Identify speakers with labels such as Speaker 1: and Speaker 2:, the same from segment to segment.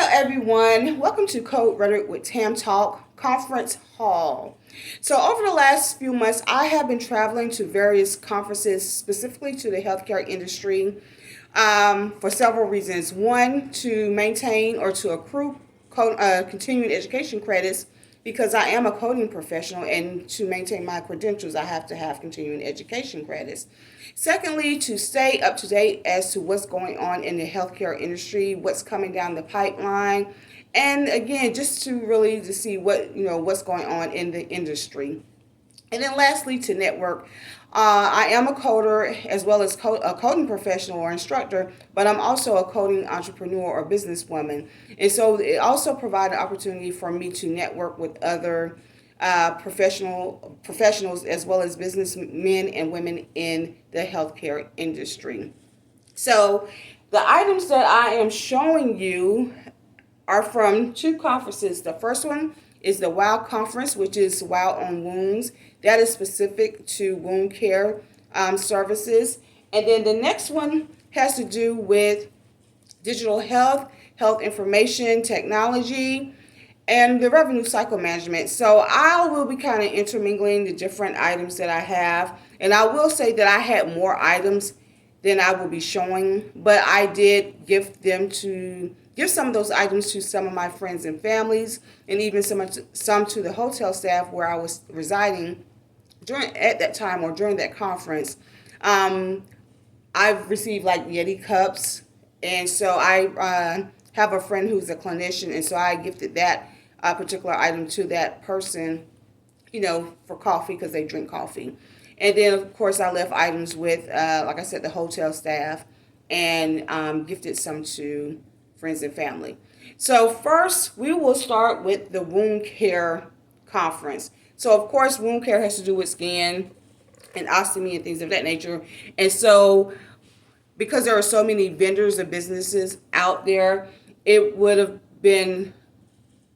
Speaker 1: everyone. Welcome to Code Rhetoric with Tam Talk Conference Hall. So over the last few months, I have been traveling to various conferences, specifically to the healthcare industry, for several reasons. One, to maintain or to accrue continuing education credits, because I am a coding professional, and to maintain my credentials, I have to have continuing education credits. Secondly, to stay up to date as to what's going on in the healthcare industry, what's coming down the pipeline, and again, just to see what's going on in the industry. And then lastly, to network. I am a coder as well as a coding professional or instructor, but I'm also a coding entrepreneur or businesswoman. And so it also provides an opportunity for me to network with other professionals as well as businessmen and women in the healthcare industry. So the items that I am showing you are from two conferences. The first one is the W.O.W conference, which is W.O.W on Wounds. That is specific to wound care services. And then the next one has to do with digital health, health information technology, and the revenue cycle management. So I will be kind of intermingling the different items that I have. And I will say that I had more items than I will be showing, but I did give some of those items to some of my friends and families, and even some to the hotel staff where I was residing at that time or during that conference. I've received like Yeti cups, and so I have a friend who's a clinician, and so I gifted that particular item to that person, for coffee because they drink coffee. And then, of course, I left items with, like I said, the hotel staff, and gifted some to friends and family. So first, we will start with the wound care conference. So, of course, wound care has to do with skin and ostomy and things of that nature. And so, because there are so many vendors and businesses out there, it would have been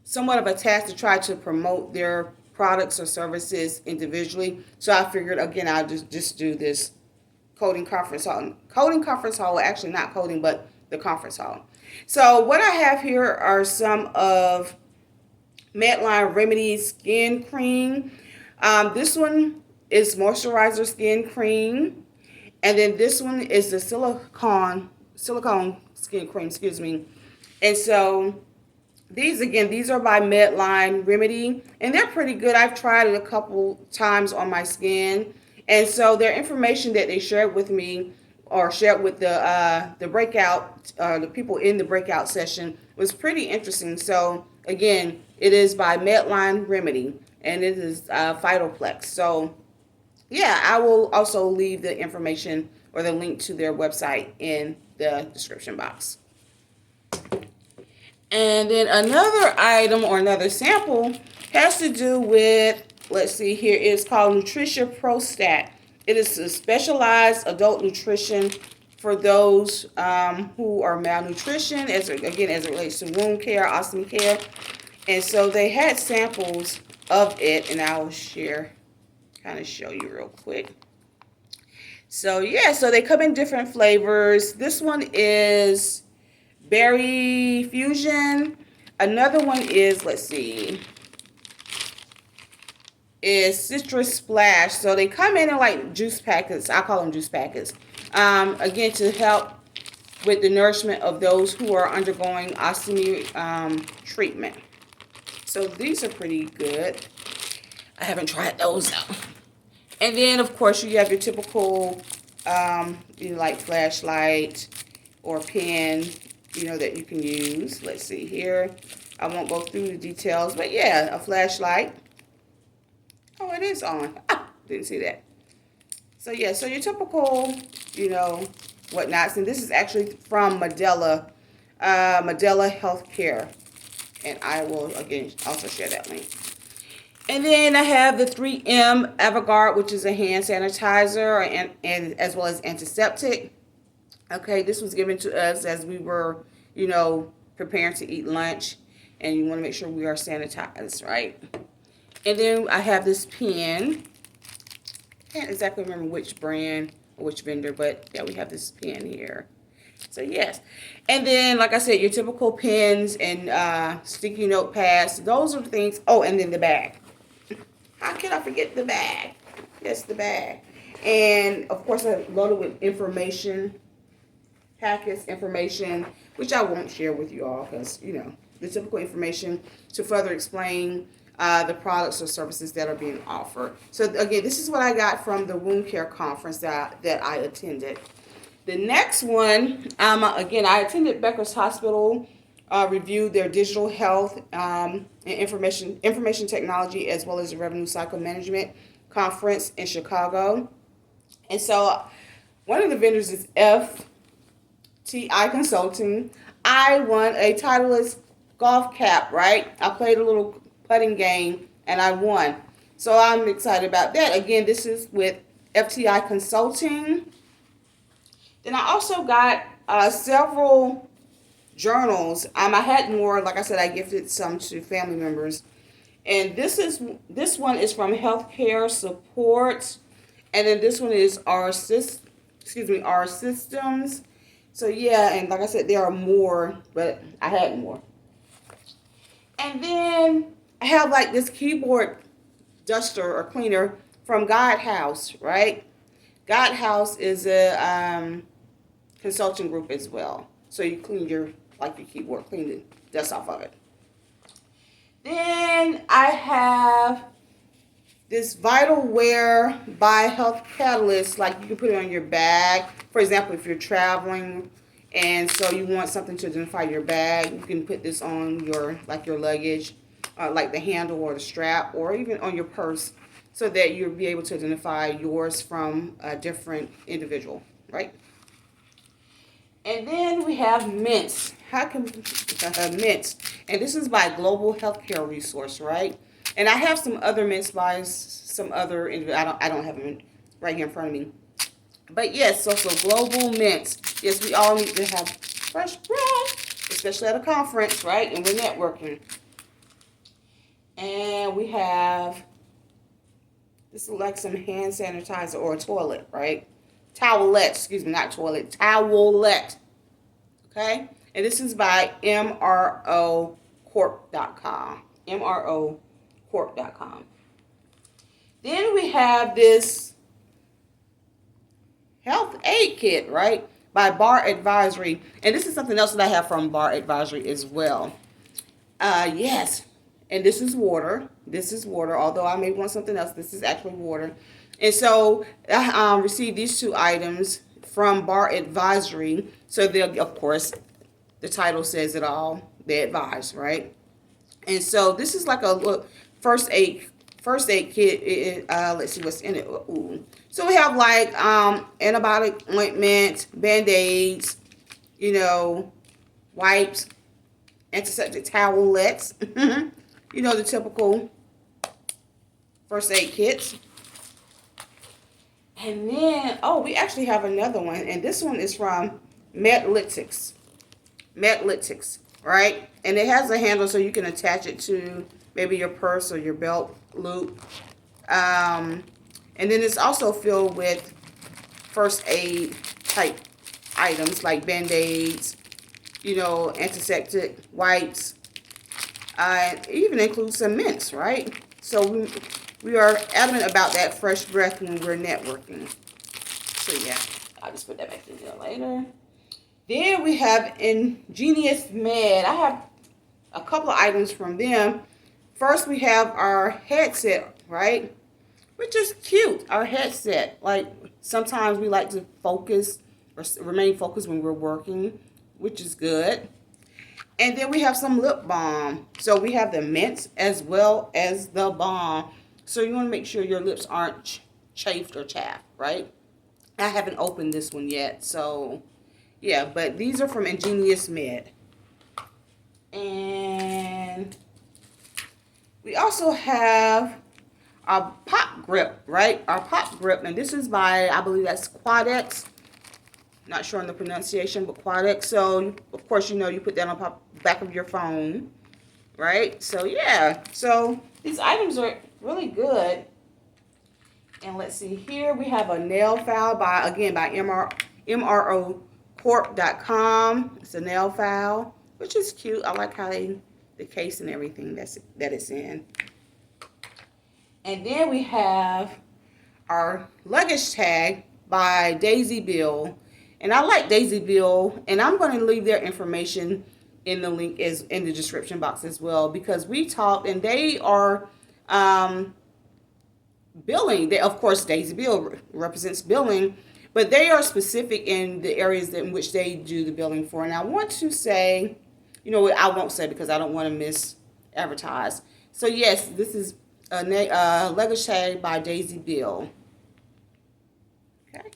Speaker 1: somewhat of a task to try to promote their products or services individually. So I figured, again, I'll just do this coding conference hall. Coding conference hall, actually not coding, but the conference hall. So what I have here are some of Medline Remedy Skin Cream. This one is Moisturizer Skin Cream. And then this one is the silicone Skin Cream, excuse me. And so these are by Medline Remedy, and they're pretty good. I've tried it a couple times on my skin, and so their information that they shared with me or shared with the breakout, the people in the breakout session, was pretty interesting. So again, it is by Medline Remedy, and it is Phytoplex. So yeah, I will also leave the information or the link to their website in the description box. And then another item or another sample has to do with, let's see here, it's called Nutrition Pro Stat. It is a specialized adult nutrition for those who are malnutrition, as it relates to wound care, ostomy care. And so they had samples of it, and I will kind of show you real quick. So yeah, so they come in different flavors. This one is Berry Fusion. Another one is, is Citrus Splash. So they come in like juice packets. I call them juice packets. Again, to help with the nourishment of those who are undergoing ostomy treatment. So these are pretty good. I haven't tried those though. And then, of course, you have your typical, like flashlight or pen, that you can use. Let's see here. I won't go through the details, but yeah, a flashlight. Oh, it is on. Didn't see that. So yeah, so your typical, whatnots. And this is actually from Medlytix Healthcare. And I will, again, also share that link. And then I have the 3M Avogard, which is a hand sanitizer and as well as antiseptic. Okay, this was given to us as we were, preparing to eat lunch, and you want to make sure we are sanitized, right? And then I have this pen. Can't exactly remember which brand or which vendor, but yeah, we have this pen here. So yes. And then, like I said, your typical pens and sticky notepads. Those are the things. Oh, and then the bag. How can I forget the bag? Yes, the bag. And, of course, I loaded with information, packets, information, which I won't share with you all because, the typical information to further explain the products or services that are being offered. So, again, this is what I got from the wound care conference that I attended. The next one, again, I attended Becker's Hospital, reviewed their digital health and information technology as well as the revenue cycle management conference in Chicago. And so one of the vendors is FTI Consulting. I won a Titleist golf cap, right? I played a little putting game and I won. So I'm excited about that. Again, this is with FTI Consulting. Then I also got several journals. I had more. Like I said, I gifted some to family members. And this one is from Healthcare Support, and then this one is our systems. So yeah, and like I said, there are more, but I had more. And then I have like this keyboard duster or cleaner from God House, right? God House is a consulting group as well. So you clean your keyboard, clean the dust off of it. Then I have this Vitalware by Health Catalyst, like you can put it on your bag. For example, if you're traveling and so you want something to identify your bag, you can put this on your luggage, like the handle or the strap, or even on your purse, so that you'll be able to identify yours from a different individual, right? And then we have mints. How can mints? And this is by Global Healthcare Resource, right? And I have some other mints by some other. I don't have them right here in front of me. But yes, so global mints. Yes, we all need to have fresh breath, especially at a conference, right? And we're networking. And we have this is like some hand sanitizer or a toilet, right? Towelette, excuse me, not toilet, towelette. Okay? And this is by MROcorp.com. MROcorp.com. Then we have this health aid kit, right? By Barr Advisory. And this is something else that I have from Barr Advisory as well. Yes. And this is water. This is water. Although I may want something else, this is actually water. And so I received these two items from Barr Advisory. So they'll, of course, the title says it all. They advise, right? And so this is like a look first aid kit. Let's see what's in it. Ooh. So we have like antibiotic ointment, Band-Aids, wipes, antiseptic towelettes. The typical first aid kits. And then, we actually have another one, and this one is from Medlytix. Medlytix, right? And it has a handle so you can attach it to maybe your purse or your belt loop. And then it's also filled with first aid type items like Band-Aids, antiseptic wipes. It even includes some mints, right? So we are adamant about that fresh breath when we're networking. So yeah, I'll just put that back in there later. Then we have Ingenious Med. I have a couple of items from them. First, we have our headset, right? Which is cute, our headset. Like, sometimes we like to focus or remain focused when we're working, which is good. And then we have some lip balm. So we have the mints as well as the balm. So you want to make sure your lips aren't chafed or chapped, right? I haven't opened this one yet. So, yeah. But these are from Ingenious Med. And we also have our pop grip, right? Our pop grip. And this is by, I believe that's Quadex. Not sure on the pronunciation, but Quadex. So, of course, you put that on the back of your phone, right? So, yeah. So, these items are really good. And let's see here. We have a nail file by MRO pork.com. It's a nail file, which is cute. I like how the case and everything that it's in. And then we have our luggage tag by Daisy Bill. And I like Daisy Bill, and I'm going to leave their information in the link is in the description box as well, because we talked and they are billing. They, of course, Daisy Bill represents billing, but they are specific in the areas in which they do the billing for. And I want to say, you know what, I won't say because I don't want to miss advertise. So yes, this is a luggage tag by Daisy Bill. Okay.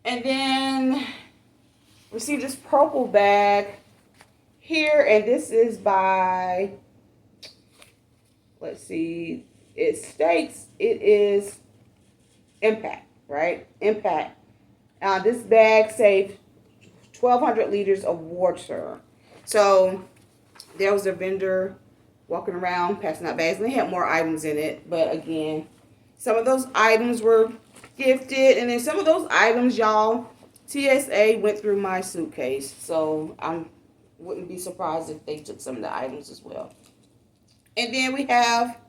Speaker 1: And then received this purple bag here, and this is by, let's see, it states it is Impact, right? Impact. This bag saved 1,200 liters of water. So there was a vendor walking around passing out bags, and they had more items in it. But again, some of those items were gifted, and then some of those items, y'all, TSA went through my suitcase. So I wouldn't be surprised if they took some of the items as well. And then we have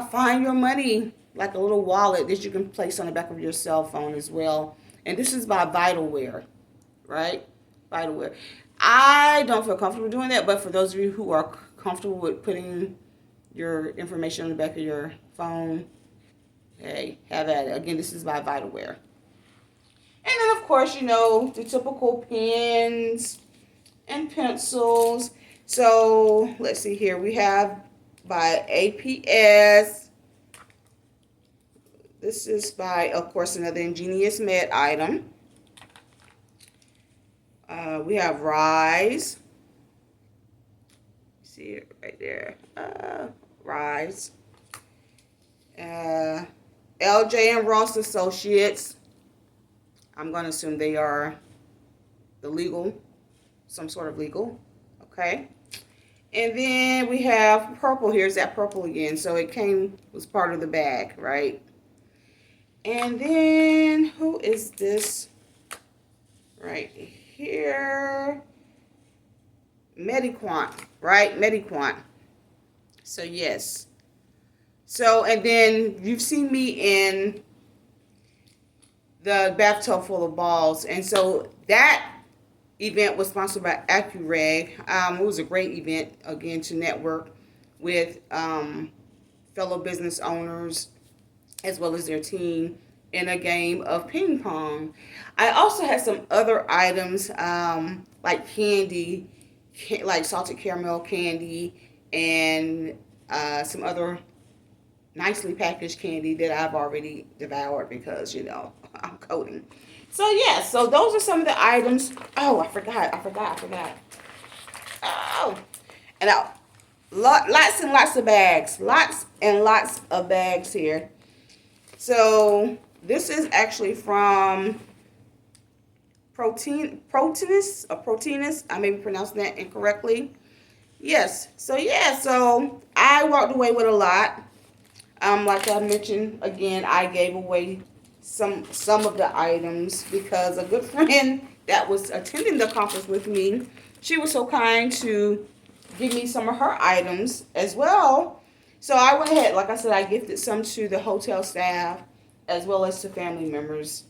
Speaker 1: Find Your Money, like a little wallet that you can place on the back of your cell phone as well. And this is by Vitalware, right? Vitalware. I don't feel comfortable doing that, but for those of you who are comfortable with putting your information on the back of your phone, hey, have at it. Again, this is by Vitalware. And then, of course, you know, the typical pens and pencils. So, let's see here. We have by APS. This is by, of course, another Ingenious Med item. We have Rise. See it right there. Rise. LJ and Ross Associates. I'm going to assume they are the legal, some sort of legal. Okay. And then we have purple. Here's that purple again. So it was part of the bag, right? And then who is this right here? Mediquant, right? Mediquant. So yes. So, and then you've seen me in the bathtub full of balls. And so that event was sponsored by Accureg. It was a great event, again, to network with fellow business owners as well as their team in a game of ping pong. I also had some other items like candy, like salted caramel candy, and some other nicely packaged candy that I've already devoured because, you know, I'm coding. So yeah, so those are some of the items. Oh, I forgot. Oh, and lots and lots of bags. Lots and lots of bags here. So this is actually from Proteinus. I may be pronouncing that incorrectly. Yes. So yeah, so I walked away with a lot. Like I mentioned, again, I gave away some of the items because a good friend that was attending the conference with me, she was so kind to give me some of her items as well. So I went ahead, like I said, I gifted some to the hotel staff as well as to family members,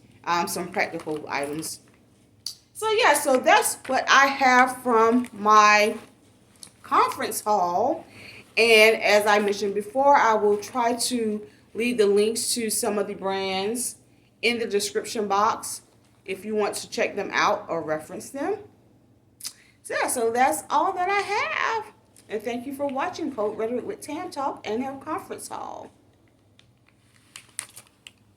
Speaker 1: some practical items. So yeah, so that's what I have from my conference hall. And as I mentioned before, I will try to leave the links to some of the brands in the description box if you want to check them out or reference them. So yeah, so that's all that I have. And thank you for watching Code Rhetoric with Tam Talk and her conference hall.